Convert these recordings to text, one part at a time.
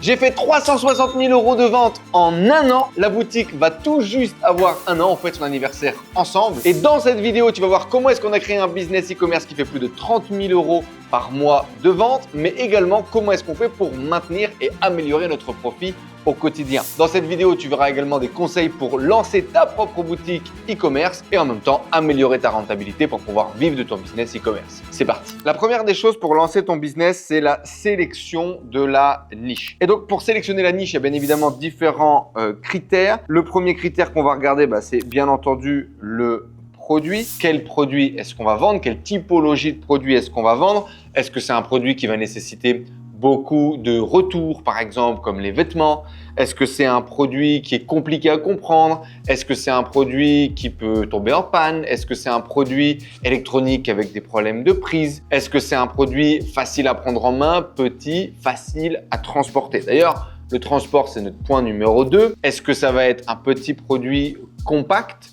J'ai fait 360 000 € de vente en un an. La boutique va tout juste avoir un an. On fête son anniversaire ensemble. Et dans cette vidéo, tu vas voir comment est-ce qu'on a créé un business e-commerce qui fait plus de 30 000 € par mois de vente, mais également comment est-ce qu'on fait pour maintenir et améliorer notre profit au quotidien. Dans cette vidéo, tu verras également des conseils pour lancer ta propre boutique e-commerce et en même temps améliorer ta rentabilité pour pouvoir vivre de ton business e-commerce. C'est parti. La première des choses pour lancer ton business, c'est la sélection de la niche. Et donc, pour sélectionner la niche, il y a bien évidemment différents critères. Le premier critère qu'on va regarder, c'est bien entendu le produit. Quel produit est-ce qu'on va vendre? Quelle typologie de produit est-ce qu'on va vendre? Est-ce que c'est un produit qui va nécessiter beaucoup de retours, par exemple, comme les vêtements? Est-ce que c'est un produit qui est compliqué à comprendre? Est-ce que c'est un produit qui peut tomber en panne? Est-ce que c'est un produit électronique avec des problèmes de prise? Est-ce que c'est un produit facile à prendre en main, petit, facile à transporter? D'ailleurs, le transport, c'est notre point numéro 2. Est-ce que ça va être un petit produit compact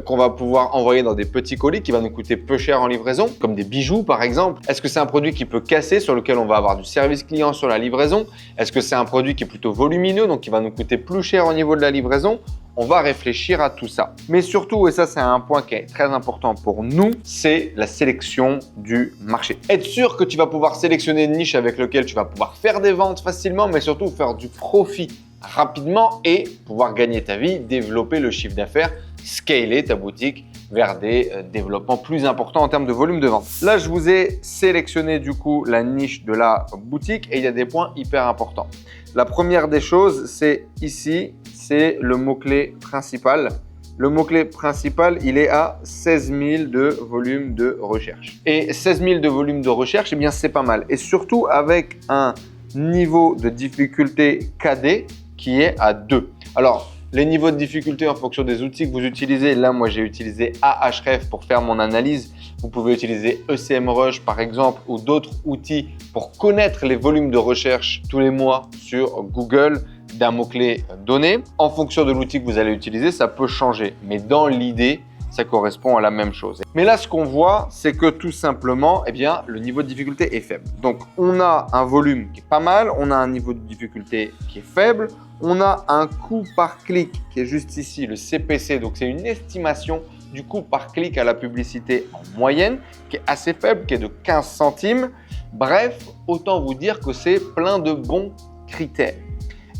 qu'on va pouvoir envoyer dans des petits colis qui va nous coûter peu cher en livraison, comme des bijoux par exemple? Est-ce que c'est un produit qui peut casser, sur lequel on va avoir du service client sur la livraison? Est-ce que c'est un produit qui est plutôt volumineux, donc qui va nous coûter plus cher au niveau de la livraison? On va réfléchir à tout ça. Mais surtout, et ça c'est un point qui est très important pour nous, c'est la sélection du marché. Être sûr que tu vas pouvoir sélectionner une niche avec laquelle tu vas pouvoir faire des ventes facilement, mais surtout faire du profit rapidement et pouvoir gagner ta vie, développer le chiffre d'affaires, scaler ta boutique vers des développements plus importants en termes de volume de vente. Là, je vous ai sélectionné du coup la niche de la boutique et il y a des points hyper importants. La première des choses, c'est ici, c'est le mot-clé principal. Le mot-clé principal, il est à 16 000 de volume de recherche. Et 16 000 de volume de recherche, eh bien, c'est pas mal. Et surtout avec un niveau de difficulté KD qui est à 2. Alors, les niveaux de difficulté en fonction des outils que vous utilisez. Là, moi, j'ai utilisé Ahref pour faire mon analyse. Vous pouvez utiliser ECMrush, par exemple, ou d'autres outils pour connaître les volumes de recherche tous les mois sur Google d'un mot-clé donné. En fonction de l'outil que vous allez utiliser, ça peut changer. Mais dans l'idée, ça correspond à la même chose. Mais là, ce qu'on voit, c'est que tout simplement, eh bien, le niveau de difficulté est faible. Donc, on a un volume qui est pas mal, on a un niveau de difficulté qui est faible, on a un coût par clic qui est juste ici, le CPC. Donc, c'est une estimation du coût par clic à la publicité en moyenne qui est assez faible, qui est de 15 centimes. Bref, autant vous dire que c'est plein de bons critères.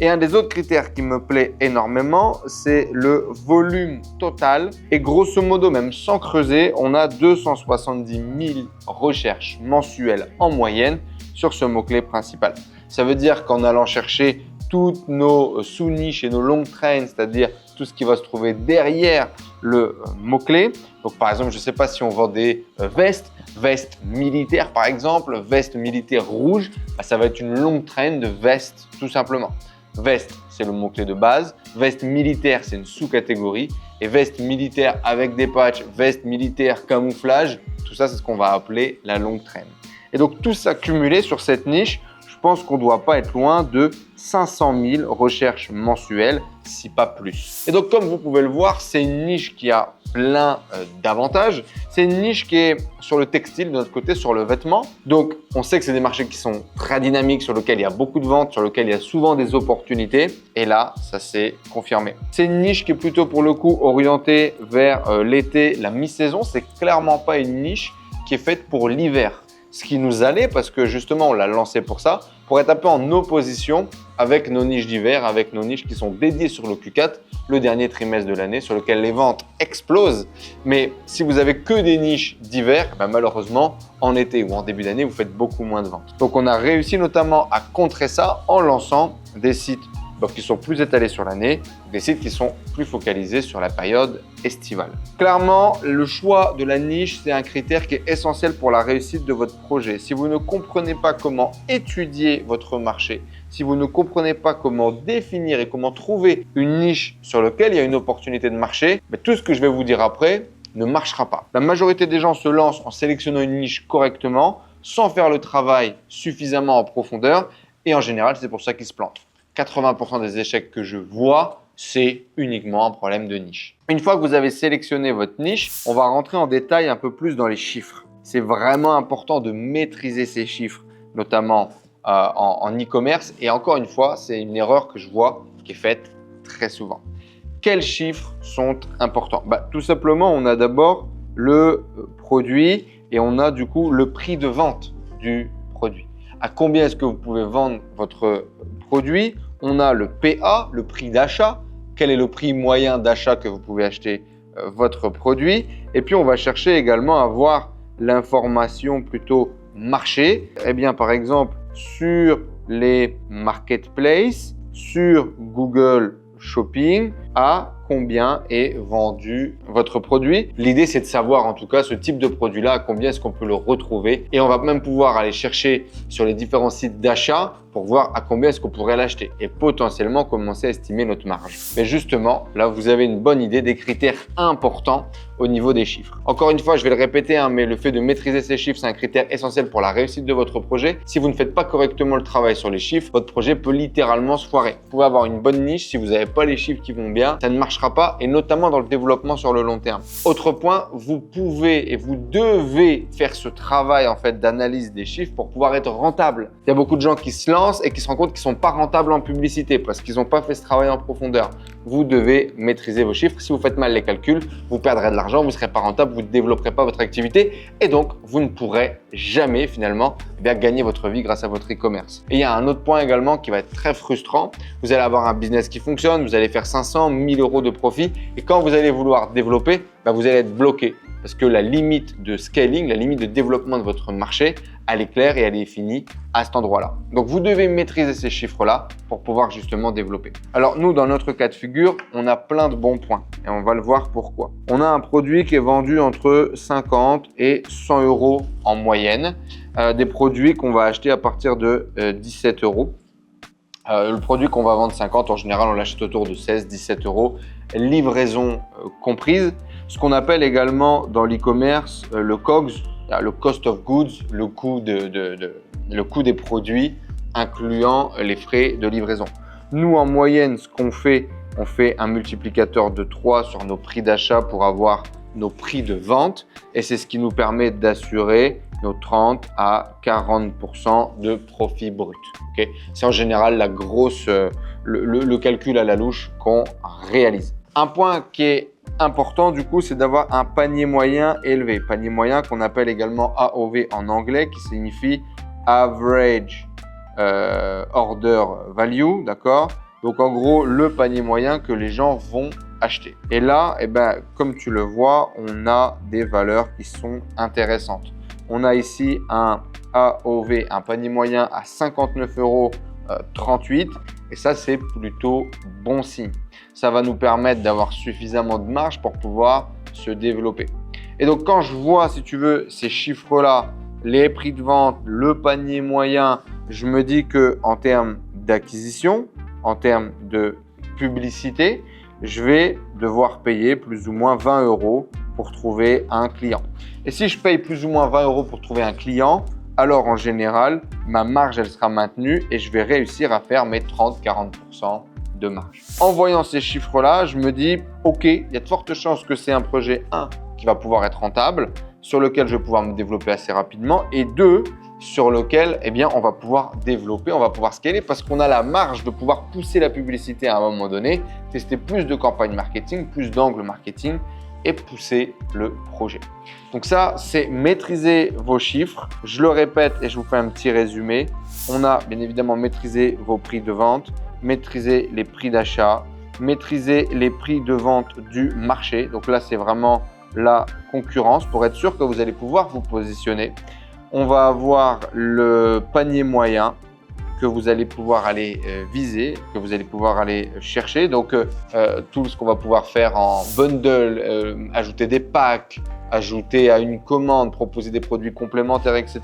Et un des autres critères qui me plaît énormément, c'est le volume total. Et grosso modo, même sans creuser, on a 270 000 recherches mensuelles en moyenne sur ce mot-clé principal. Ça veut dire qu'en allant chercher toutes nos sous-niches et nos long trains, c'est-à-dire tout ce qui va se trouver derrière le mot-clé. Donc par exemple, je ne sais pas si on vend des vestes militaires par exemple, veste militaire rouge, ça va être une longue train de vestes tout simplement. Veste, c'est le mot-clé de base. Veste militaire, c'est une sous-catégorie. Et veste militaire avec des patchs, veste militaire camouflage, tout ça, c'est ce qu'on va appeler la longue traîne. Et donc, tout ça cumulé sur cette niche, je pense qu'on ne doit pas être loin de 500 000 recherches mensuelles, si pas plus. Et donc, comme vous pouvez le voir, c'est une niche qui a plein d'avantages. C'est une niche qui est sur le textile de notre côté, sur le vêtement. Donc, on sait que c'est des marchés qui sont très dynamiques, sur lesquels il y a beaucoup de ventes, sur lesquels il y a souvent des opportunités. Et là, ça s'est confirmé. C'est une niche qui est plutôt pour le coup orientée vers l'été, la mi-saison. C'est clairement pas une niche qui est faite pour l'hiver. Ce qui nous allait parce que justement, on l'a lancé pour ça, pour être un peu en opposition avec nos niches d'hiver, avec nos niches qui sont dédiées sur le Q4, le dernier trimestre de l'année, sur lequel les ventes explosent. Mais si vous avez que des niches d'hiver, malheureusement, en été ou en début d'année, vous faites beaucoup moins de ventes. Donc, on a réussi notamment à contrer ça en lançant des sites qui sont plus étalés sur l'année, des sites qui sont plus focalisés sur la période estivale. Clairement, le choix de la niche, c'est un critère qui est essentiel pour la réussite de votre projet. Si vous ne comprenez pas comment étudier votre marché, si vous ne comprenez pas comment définir et comment trouver une niche sur laquelle il y a une opportunité de marché, tout ce que je vais vous dire après ne marchera pas. La majorité des gens se lancent en sélectionnant une niche correctement, sans faire le travail suffisamment en profondeur, et en général, c'est pour ça qu'ils se plantent. 80% des échecs que je vois, c'est uniquement un problème de niche. Une fois que vous avez sélectionné votre niche, on va rentrer en détail un peu plus dans les chiffres. C'est vraiment important de maîtriser ces chiffres, notamment en e-commerce. Et encore une fois, c'est une erreur que je vois qui est faite très souvent. Quels chiffres sont importants? Tout simplement, on a d'abord le produit et on a du coup le prix de vente du produit. À combien est-ce que vous pouvez vendre votre produit? On a le PA, le prix d'achat. Quel est le prix moyen d'achat que vous pouvez acheter votre produit? Et puis, on va chercher également à voir l'information plutôt marché. Eh bien, par exemple, sur les marketplaces, sur Google Shopping, à combien est vendu votre produit. L'idée, c'est de savoir en tout cas ce type de produit-là, à combien est-ce qu'on peut le retrouver. Et on va même pouvoir aller chercher sur les différents sites d'achat pour voir à combien est-ce qu'on pourrait l'acheter et potentiellement commencer à estimer notre marge. Mais justement, là, vous avez une bonne idée des critères importants au niveau des chiffres. Encore une fois, je vais le répéter, mais le fait de maîtriser ces chiffres, c'est un critère essentiel pour la réussite de votre projet. Si vous ne faites pas correctement le travail sur les chiffres, votre projet peut littéralement se foirer. Vous pouvez avoir une bonne niche, si vous n'avez pas les chiffres qui vont bien, ça ne marchera pas, et notamment dans le développement sur le long terme. Autre point, vous pouvez et vous devez faire ce travail en fait d'analyse des chiffres pour pouvoir être rentable. Il y a beaucoup de gens qui se lancent et qui se rendent compte qu'ils ne sont pas rentables en publicité parce qu'ils n'ont pas fait ce travail en profondeur. Vous devez maîtriser vos chiffres. Si vous faites mal les calculs, vous perdrez de l'argent, vous ne serez pas rentable, vous ne développerez pas votre activité et donc vous ne pourrez jamais finalement gagner votre vie grâce à votre e-commerce. Et il y a un autre point également qui va être très frustrant. Vous allez avoir un business qui fonctionne, vous allez faire 500, 1000 euros de profit et quand vous allez vouloir développer, vous allez être bloqué parce que la limite de scaling, la limite de développement de votre marché, elle est claire et elle est finie à cet endroit-là. Donc, vous devez maîtriser ces chiffres-là pour pouvoir justement développer. Alors, nous, dans notre cas de figure, on a plein de bons points et on va le voir pourquoi. On a un produit qui est vendu entre 50 et 100 euros en moyenne. Des produits qu'on va acheter à partir de 17 euros. Le produit qu'on va vendre 50, en général, on l'achète autour de 16-17 euros, livraison comprise. Ce qu'on appelle également dans l'e-commerce le COGS, le cost of goods, le coût des produits incluant les frais de livraison. Nous, en moyenne, ce qu'on fait, on fait un multiplicateur de 3 sur nos prix d'achat pour avoir nos prix de vente et c'est ce qui nous permet d'assurer nos 30 à 40% de profit brut. Okay, c'est en général le calcul à la louche qu'on réalise. Un point qui est important du coup, c'est d'avoir un panier moyen élevé. Panier moyen qu'on appelle également AOV en anglais, qui signifie Average Order Value, d'accord? Donc en gros, le panier moyen que les gens vont acheter. Et là, comme tu le vois, on a des valeurs qui sont intéressantes. On a ici un AOV, un panier moyen à 59,38 euros et ça, c'est plutôt bon signe. Ça va nous permettre d'avoir suffisamment de marge pour pouvoir se développer. Et donc, quand je vois, si tu veux, ces chiffres-là, les prix de vente, le panier moyen, je me dis qu'en termes d'acquisition, en termes de publicité, je vais devoir payer plus ou moins 20 euros pour trouver un client. Et si je paye plus ou moins 20 euros pour trouver un client, alors en général, ma marge, elle sera maintenue et je vais réussir à faire mes 30-40% de marge. En voyant ces chiffres-là, je me dis, OK, il y a de fortes chances que c'est un projet 1 qui va pouvoir être rentable, sur lequel je vais pouvoir me développer assez rapidement et 2, sur lequel on va pouvoir développer, on va pouvoir scaler parce qu'on a la marge de pouvoir pousser la publicité à un moment donné, tester plus de campagnes marketing, plus d'angles marketing et pousser le projet. Donc ça, c'est maîtriser vos chiffres. Je le répète et je vous fais un petit résumé. On a bien évidemment maîtrisé vos prix de vente, maîtriser les prix d'achat, maîtriser les prix de vente du marché. Donc là, c'est vraiment la concurrence pour être sûr que vous allez pouvoir vous positionner. On va avoir le panier moyen que vous allez pouvoir aller viser, que vous allez pouvoir aller chercher. Donc, tout ce qu'on va pouvoir faire en bundle, ajouter des packs, ajouter à une commande, proposer des produits complémentaires, etc.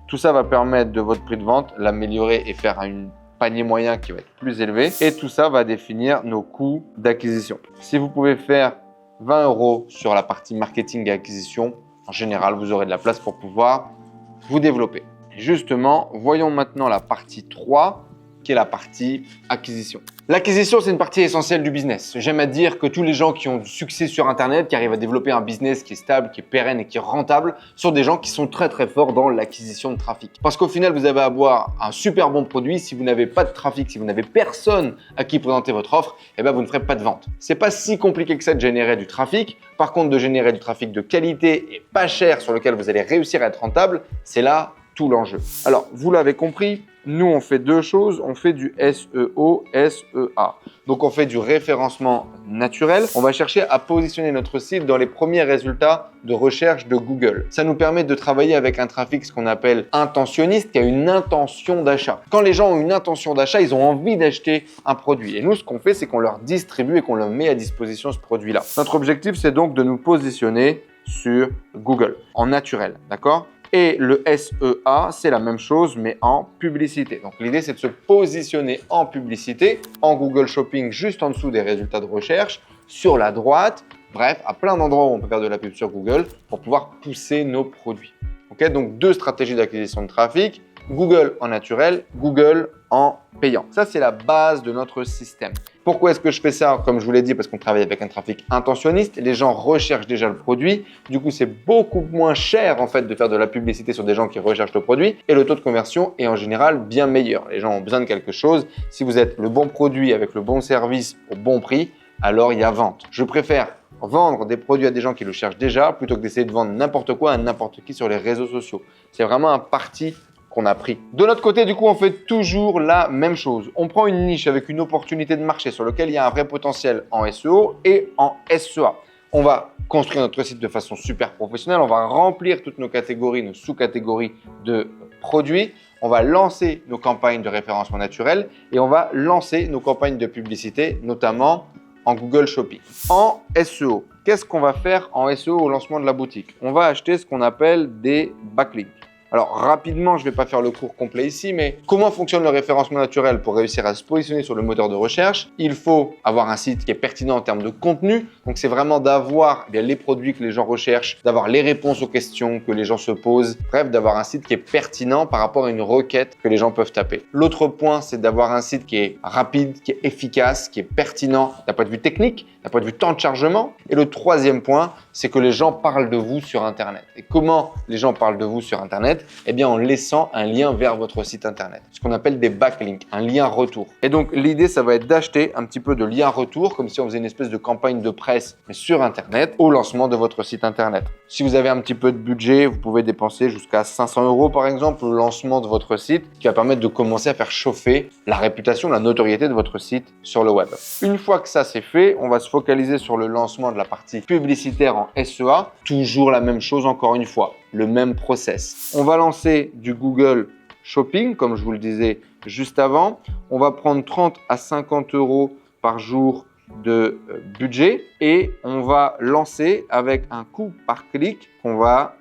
Tout ça va permettre de votre prix de vente, l'améliorer et faire un panier moyen qui va être plus élevé. Et tout ça va définir nos coûts d'acquisition. Si vous pouvez faire 20 euros sur la partie marketing et acquisition, en général, vous aurez de la place pour pouvoir vous développer. Justement, voyons maintenant la partie 3 qui est la partie acquisition. L'acquisition, c'est une partie essentielle du business. J'aime à dire que tous les gens qui ont du succès sur Internet, qui arrivent à développer un business qui est stable, qui est pérenne et qui est rentable, sont des gens qui sont très très forts dans l'acquisition de trafic. Parce qu'au final, vous avez à avoir un super bon produit. Si vous n'avez pas de trafic, si vous n'avez personne à qui présenter votre offre, eh ben vous ne ferez pas de vente. C'est pas si compliqué que ça de générer du trafic. Par contre, de générer du trafic de qualité et pas cher sur lequel vous allez réussir à être rentable, c'est là tout l'enjeu. Alors, vous l'avez compris, nous, on fait deux choses. On fait du SEO, SEA. Donc, on fait du référencement naturel. On va chercher à positionner notre site dans les premiers résultats de recherche de Google. Ça nous permet de travailler avec un trafic, ce qu'on appelle intentionniste, qui a une intention d'achat. Quand les gens ont une intention d'achat, ils ont envie d'acheter un produit. Et nous, ce qu'on fait, c'est qu'on leur distribue et qu'on leur met à disposition ce produit-là. Notre objectif, c'est donc de nous positionner sur Google en naturel, d'accord ? Et le SEA, c'est la même chose, mais en publicité. Donc, l'idée, c'est de se positionner en publicité, en Google Shopping, juste en dessous des résultats de recherche, sur la droite. Bref, à plein d'endroits où on peut faire de la pub sur Google pour pouvoir pousser nos produits. Okay, donc, deux stratégies d'acquisition de trafic. Google en naturel, Google en payant. Ça, c'est la base de notre système. Pourquoi est-ce que je fais ça? Comme je vous l'ai dit, parce qu'on travaille avec un trafic intentionniste. Les gens recherchent déjà le produit. Du coup, c'est beaucoup moins cher en fait de faire de la publicité sur des gens qui recherchent le produit. Et le taux de conversion est en général bien meilleur. Les gens ont besoin de quelque chose. Si vous êtes le bon produit avec le bon service au bon prix, alors il y a vente. Je préfère vendre des produits à des gens qui le cherchent déjà plutôt que d'essayer de vendre n'importe quoi à n'importe qui sur les réseaux sociaux. C'est vraiment un parti qu'on a pris. De notre côté, du coup, on fait toujours la même chose. On prend une niche avec une opportunité de marché sur laquelle il y a un vrai potentiel en SEO et en SEA. On va construire notre site de façon super professionnelle. On va remplir toutes nos catégories, nos sous-catégories de produits. On va lancer nos campagnes de référencement naturel et on va lancer nos campagnes de publicité, notamment en Google Shopping. En SEO, qu'est-ce qu'on va faire en SEO au lancement de la boutique? On va acheter ce qu'on appelle des backlinks. Alors rapidement, je ne vais pas faire le cours complet ici, mais comment fonctionne le référencement naturel pour réussir à se positionner sur le moteur de recherche? Il faut avoir un site qui est pertinent en termes de contenu. Donc c'est vraiment d'avoir les produits que les gens recherchent, d'avoir les réponses aux questions que les gens se posent. Bref, d'avoir un site qui est pertinent par rapport à une requête que les gens peuvent taper. L'autre point, c'est d'avoir un site qui est rapide, qui est efficace, qui est pertinent d'un point de vue technique, d'un point de vue temps de chargement. Et le troisième point, c'est que les gens parlent de vous sur Internet. Et comment les gens parlent de vous sur Internet? Eh bien, en laissant un lien vers votre site Internet. Ce qu'on appelle des backlinks, un lien retour. Et donc, l'idée, ça va être d'acheter un petit peu de lien retour, comme si on faisait une espèce de campagne de presse, mais sur Internet, au lancement de votre site Internet. Si vous avez un petit peu de budget, vous pouvez dépenser jusqu'à 500 € par exemple au lancement de votre site, qui va permettre de commencer à faire chauffer la réputation, la notoriété de votre site sur le web. Une fois que ça c'est fait, on va se focaliser sur le lancement de la partie publicitaire en SEA. Toujours la même chose encore une fois, le même process. On va lancer du Google Shopping, comme je vous le disais juste avant. On va prendre 30 à 50 € par jour de budget et on va lancer avec un coût par clic qu'on va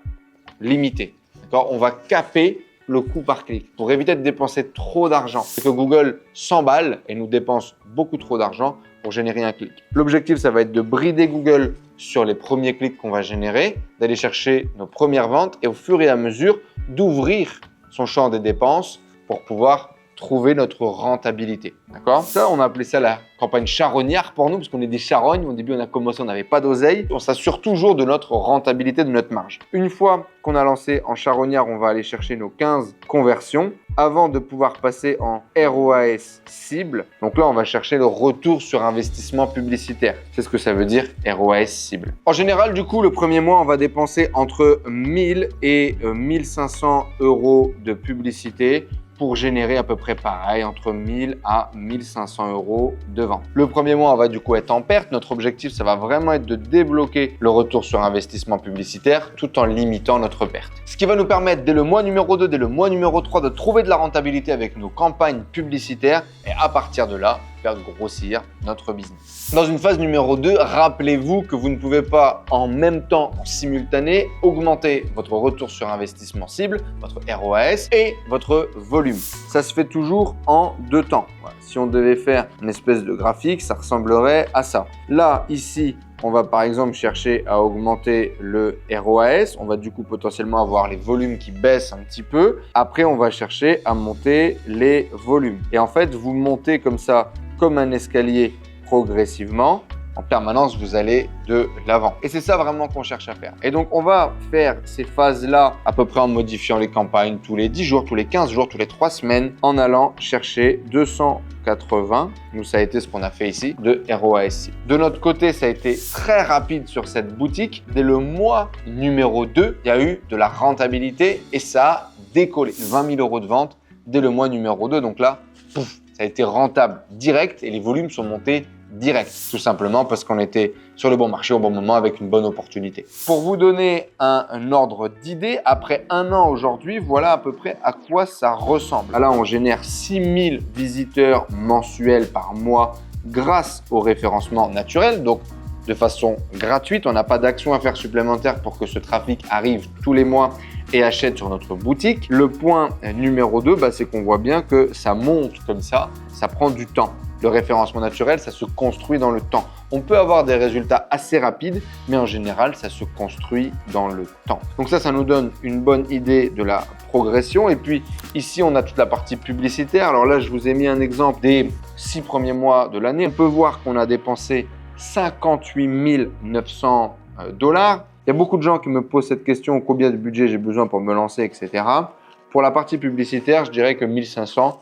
limiter. On va caper le coût par clic pour éviter de dépenser trop d'argent. C'est que Google s'emballe et nous dépense beaucoup trop d'argent pour générer un clic. L'objectif, ça va être de brider Google sur les premiers clics qu'on va générer, d'aller chercher nos premières ventes et au fur et à mesure d'ouvrir son champ des dépenses pour pouvoir trouver notre rentabilité. D'accord? Ça, on a appelé ça la campagne charognard pour nous, parce qu'on est des charognes. Au début, on a commencé, on n'avait pas d'oseille. On s'assure toujours de notre rentabilité, de notre marge. Une fois qu'on a lancé en charognard, on va aller chercher nos 15 conversions avant de pouvoir passer en ROAS cible. Donc là, on va chercher le retour sur investissement publicitaire. C'est ce que ça veut dire ROAS cible. En général, du coup, le premier mois, on va dépenser entre 1000 et 1500 € de publicité pour générer à peu près pareil, entre 1000 à 1500 € de vente. Le premier mois, on va du coup être en perte. Notre objectif, ça va vraiment être de débloquer le retour sur investissement publicitaire tout en limitant notre perte. Ce qui va nous permettre dès le mois numéro 2, dès le mois numéro 3 de trouver de la rentabilité avec nos campagnes publicitaires et à partir de là, faire grossir notre business. Dans une phase numéro 2, rappelez-vous que vous ne pouvez pas en même temps, en simultané, augmenter votre retour sur investissement cible, votre ROAS et votre volume. Ça se fait toujours en deux temps. Voilà. Si on devait faire une espèce de graphique, ça ressemblerait à ça. Là, ici, on va par exemple chercher à augmenter le ROAS. On va du coup potentiellement avoir les volumes qui baissent un petit peu. Après, on va chercher à monter les volumes. Et en fait, vous montez comme ça, comme un escalier progressivement. En permanence, vous allez de l'avant. Et c'est ça vraiment qu'on cherche à faire. Et donc, on va faire ces phases-là à peu près en modifiant les campagnes tous les 10 jours, tous les 15 jours, tous les 3 semaines, en allant chercher 280. Nous, ça a été ce qu'on a fait ici de ROAS. De notre côté, ça a été très rapide sur cette boutique. Dès le mois numéro 2, il y a eu de la rentabilité et ça a décollé. 20 000 euros de vente dès le mois numéro 2. Donc là, pouf, ça a été rentable direct et les volumes sont montés direct, tout simplement parce qu'on était sur le bon marché au bon moment avec une bonne opportunité. Pour vous donner un ordre d'idée, après 1 an aujourd'hui, voilà à peu près à quoi ça ressemble. Là, on génère 6000 visiteurs mensuels par mois grâce au référencement naturel, donc de façon gratuite. On n'a pas d'action à faire supplémentaire pour que ce trafic arrive tous les mois et achète sur notre boutique. Le point numéro 2, c'est qu'on voit bien que ça monte comme ça prend du temps. Le référencement naturel, ça se construit dans le temps. On peut avoir des résultats assez rapides, mais en général, ça se construit dans le temps. Donc ça nous donne une bonne idée de la progression. Et puis ici, on a toute la partie publicitaire. Alors là, je vous ai mis un exemple des 6 premiers mois de l'année. On peut voir qu'on a dépensé 58 900 $. Il y a beaucoup de gens qui me posent cette question, combien de budget j'ai besoin pour me lancer, etc. Pour la partie publicitaire, je dirais que 1500,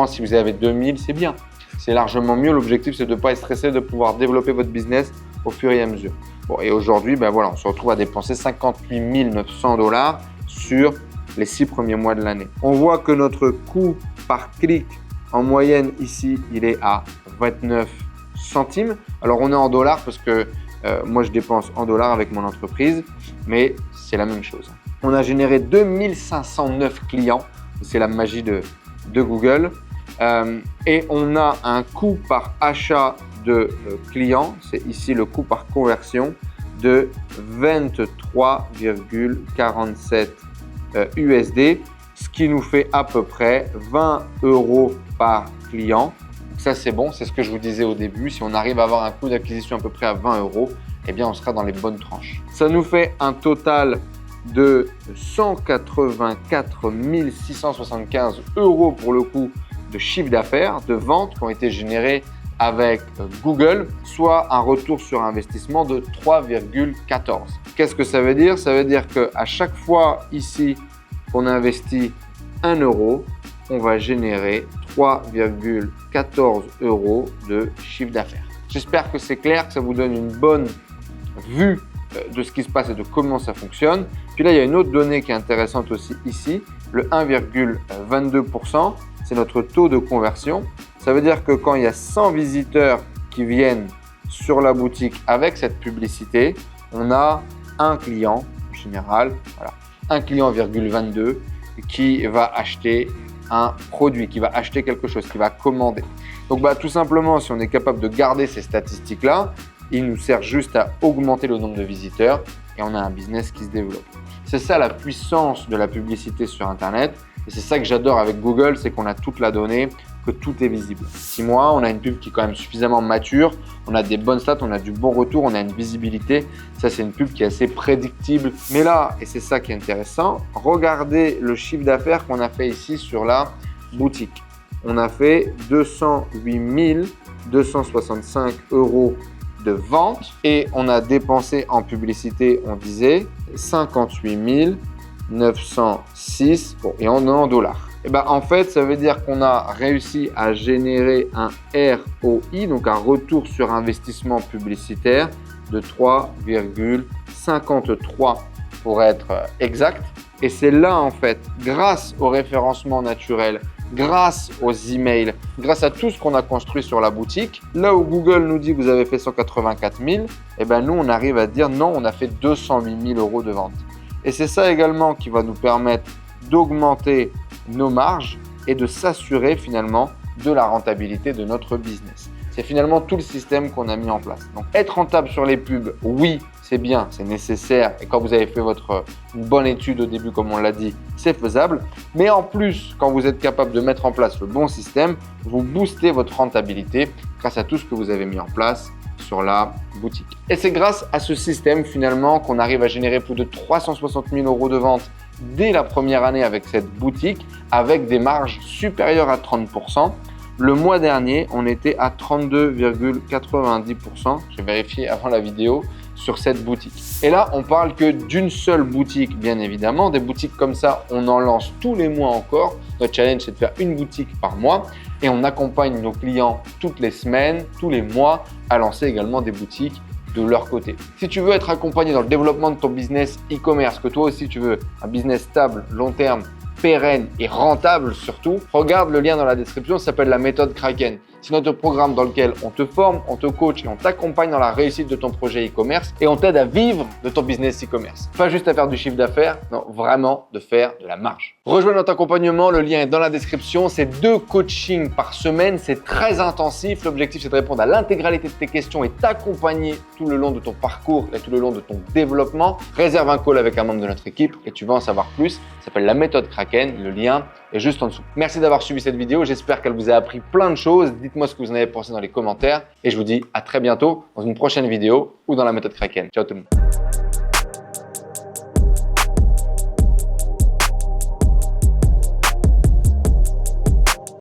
si vous avez 2000, c'est bien. C'est largement mieux. L'objectif, c'est de ne pas être stressé, de pouvoir développer votre business au fur et à mesure. Bon, et aujourd'hui, voilà, on se retrouve à dépenser 58 900 $ sur les 6 premiers mois de l'année. On voit que notre coût par clic, en moyenne, ici, il est à 29 centimes. Alors, on est en dollars parce que moi, je dépense en dollars avec mon entreprise, mais c'est la même chose. On a généré 2509 clients, c'est la magie de Google. Et on a un coût par achat de clients, c'est ici le coût par conversion de 23,47 USD, ce qui nous fait à peu près 20 € par client. Donc ça, c'est bon, c'est ce que je vous disais au début. Si on arrive à avoir un coût d'acquisition à peu près à 20 €, eh bien, on sera dans les bonnes tranches. Ça nous fait un total de 184 675 € pour le coup de chiffre d'affaires, de ventes qui ont été générées avec Google, soit un retour sur investissement de 3,14. Qu'est-ce que ça veut dire? Ça veut dire qu'à chaque fois ici qu'on investit 1 €, on va générer 3,14 € de chiffre d'affaires. J'espère que c'est clair, que ça vous donne une bonne vue de ce qui se passe et de comment ça fonctionne. Puis là, il y a une autre donnée qui est intéressante aussi ici, le 1,22%, c'est notre taux de conversion. Ça veut dire que quand il y a 100 visiteurs qui viennent sur la boutique avec cette publicité, on a un client en général, voilà, 1,22 qui va acheter un produit, qui va acheter quelque chose, qui va commander. Donc tout simplement, si on est capable de garder ces statistiques-là, il nous sert juste à augmenter le nombre de visiteurs et on a un business qui se développe. C'est ça la puissance de la publicité sur Internet et c'est ça que j'adore avec Google, c'est qu'on a toute la donnée, que tout est visible. 6 mois, on a une pub qui est quand même suffisamment mature, on a des bonnes stats, on a du bon retour, on a une visibilité. Ça, c'est une pub qui est assez prédictible. Mais là, et c'est ça qui est intéressant, regardez le chiffre d'affaires qu'on a fait ici sur la boutique. On a fait 208 265 € de vente et on a dépensé en publicité, on disait 58 906 et on est en dollars. Et en fait, ça veut dire qu'on a réussi à générer un ROI, donc un retour sur investissement publicitaire de 3,53 pour être exact. Et c'est là en fait, grâce au référencement naturel, grâce aux emails, grâce à tout ce qu'on a construit sur la boutique, là où Google nous dit que vous avez fait 184 000, nous on arrive à dire non, on a fait 208 000 € de vente. Et c'est ça également qui va nous permettre d'augmenter nos marges et de s'assurer finalement de la rentabilité de notre business. C'est finalement tout le système qu'on a mis en place. Donc être rentable sur les pubs, oui, c'est bien, c'est nécessaire et quand vous avez fait une bonne étude au début comme on l'a dit, c'est faisable. Mais en plus, quand vous êtes capable de mettre en place le bon système, vous boostez votre rentabilité grâce à tout ce que vous avez mis en place sur la boutique. Et c'est grâce à ce système finalement qu'on arrive à générer plus de 360 000 € de vente dès la première année avec cette boutique, avec des marges supérieures à 30%. Le mois dernier, on était à 32,90%. J'ai vérifié avant la vidéo sur cette boutique. Et là, on parle que d'une seule boutique, bien évidemment. Des boutiques comme ça, on en lance tous les mois encore. Notre challenge, c'est de faire une boutique par mois. Et on accompagne nos clients toutes les semaines, tous les mois, à lancer également des boutiques de leur côté. Si tu veux être accompagné dans le développement de ton business e-commerce, que toi aussi tu veux un business stable, long terme, pérenne et rentable surtout, regarde le lien dans la description, ça s'appelle la méthode Kraken. C'est notre programme dans lequel on te forme, on te coach et on t'accompagne dans la réussite de ton projet e-commerce et on t'aide à vivre de ton business e-commerce. Pas juste à faire du chiffre d'affaires, non, vraiment de faire de la marge. Rejoins notre accompagnement, le lien est dans la description. C'est 2 coachings par semaine, c'est très intensif. L'objectif, c'est de répondre à l'intégralité de tes questions et t'accompagner tout le long de ton parcours et tout le long de ton développement. Réserve un call avec un membre de notre équipe et tu vas en savoir plus. Ça s'appelle la méthode Kraken, le lien est juste en dessous. Merci d'avoir suivi cette vidéo, j'espère qu'elle vous a appris plein de choses. Dites-moi ce que vous en avez pensé dans les commentaires et je vous dis à très bientôt dans une prochaine vidéo ou dans la méthode Kraken. Ciao tout le monde.